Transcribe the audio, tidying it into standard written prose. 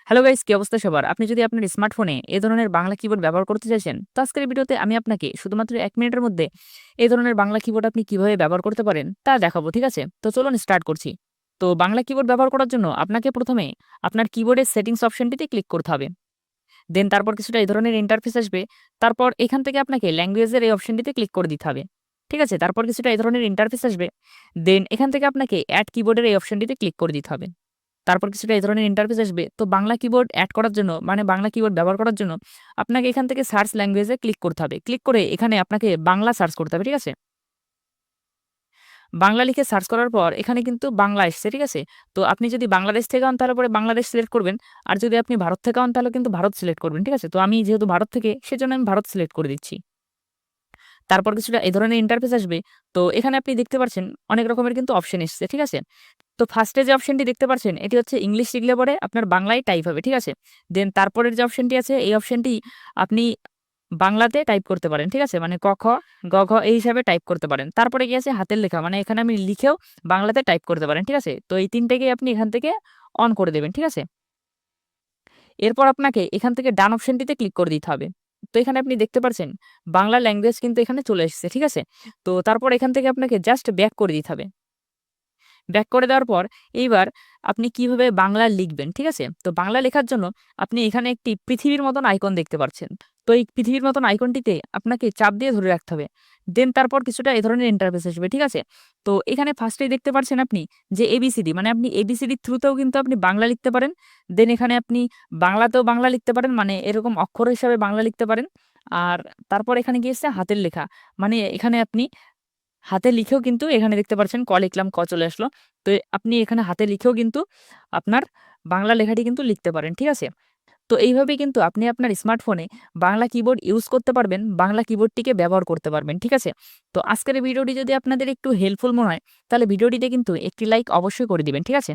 Hello guys, কি অবস্থা সবার? আপনি যদি আপনার স্মার্টফোনে এ ধরনের বাংলা কিবোর্ড ব্যবহার করতে চাইছেন, তো আজকের এই ভিডিওতে আমি আপনাকে শুধুমাত্র ১ মিনিটের মধ্যে এই ধরনের বাংলা কিবোর্ড আপনি কিভাবে ব্যবহার করতে পারেন তা দেখাবো, ঠিক আছে? তো চলুন স্টার্ট করছি। তো বাংলা কিবোর্ড ব্যবহার করার জন্য আপনাকে ১ম এ আপনার কিবোর্ডের সেটিংস অপশনটিতে ক্লিক করতে হবে। দেন তারপর কিছুটা এই ধরনের ইন্টারফেস আসবে। তারপর এখান থেকে আপনাকে ল্যাঙ্গুয়েজের এই অপশনটিতে ক্লিক করে দিতে হবে। ঠিক আছে? তারপর কিছুটা এই ধরনের ইন্টারফেস আসবে। দেন এখান থেকে আপনাকে এড কিবোর্ডের এই অপশনটিতে ক্লিক করে দিতে হবে। তারপর কিছুটা এই ধরনের ইন্টারফেস আসবে। তো বাংলা কিবোর্ড এড করার জন্য মানে বাংলা কিবোর্ড ব্যবহার করার জন্য আপনাকে এখান থেকে সার্চ ল্যাঙ্গুয়েজ এ ক্লিক করতে হবে। ক্লিক করে এখানে আপনাকে বাংলা সার্চ করতে হবে। ঠিক আছে? বাংলা লিখে সার্চ করার পর এখানে কিন্তু বাংলা এসছে। ঠিক আছে? তো আপনি যদি বাংলাদেশ থেকে হন তাহলে পরে বাংলাদেশ সিলেক্ট করবেন। আর যদি আপনি ভারত থেকে হন তাহলে কিন্তু ভারত সিলেক্ট করবেন। ঠিক আছে? তো আমি যেহেতু ভারত থেকে সেজন্য আমি ভারত সিলেক্ট করে দিচ্ছি। তারপর কিছুটা এই ধরনের ইন্টারফেস আসবে। তো এখানে আপনি দেখতে পাচ্ছেন অনেক রকমের কিন্তু অপশন এসছে। ঠিক আছে? তো ফার্স্টে যে অপশনটি দেখতে পাচ্ছেন এটি হচ্ছে ইংলিশ লিখলে পরে আপনার বাংলায় টাইপ হবে। ঠিক আছে? দেন তারপরের যে অপশনটি আছে এই অপশনটি আপনি বাংলাতে টাইপ করতে পারেন। ঠিক আছে? মানে ক, খ, গ, ঘ এই হিসাবে টাইপ করতে পারেন। তারপরে কি আছে হাতের লেখা মানে এখানে আমি লিখেও বাংলাতে টাইপ করতে পারেন। ঠিক আছে? তো এই ৩ টাকেই আপনি এখান থেকে অন করে দেবেন। ঠিক আছে? এরপর আপনাকে এখান থেকে ডান অপশনটিতে ক্লিক করে দিতে হবে। তো এখানে আপনি দেখতে পাচ্ছেন বাংলা ল্যাঙ্গুয়েজ কিন্তু এখানে চলে এসেছে। ঠিক আছে? তো তারপর এখান থেকে আপনাকে জাস্ট ব্যাক করে দিতে হবে। ব্যাক করে দেওয়ার পর এইবার আপনি কিভাবে বাংলা লিখবেন, ঠিক আছে? তো বাংলা লেখার জন্য আপনি এখানে একটি পৃথিবীর মতন আইকন দেখতে পাচ্ছেন। তো এই পৃথিবীর মতন আইকনটিতে আপনাকে চাপ দিয়ে ধরে রাখতে হবে। দেন তারপর কিছুটা এ ধরনের ইন্টারফেস আসবে, ঠিক আছে? তো এখানে ফার্স্টেই দেখতে পাচ্ছেন আপনি যে এবিসিডি মানে আপনি এবিসিডির থ্রুতেও কিন্তু আপনি বাংলা লিখতে পারেন। দেন এখানে আপনি বাংলাতেও বাংলা লিখতে পারেন মানে এরকম অক্ষর হিসাবে বাংলা লিখতে পারেন। আর তারপর এখানে গিয়েছে হাতের লেখা। মানে এখানে আপনি হাতে লিখেও কিন্তু এখানে দেখতে পাচ্ছেন ক লিখলাম, ক চলে আসলো। তো আপনি এখানে হাতে লিখেও কিন্তু আপনার বাংলা লেখাটি কিন্তু লিখতে পারেন। ঠিক আছে? তো এইভাবে কিন্তু আপনি আপনার স্মার্টফোনে বাংলা কিবোর্ড ইউজ করতে পারবেন, বাংলা কিবোর্ডটিকে ব্যবহার করতে পারবেন। ঠিক আছে? তো আজকের এই ভিডিওটি যদি আপনাদের একটু হেল্পফুল মনে হয়, তাহলে ভিডিওটিতে কিন্তু একটি লাইক অবশ্যই করে দিবেন। ঠিক আছে?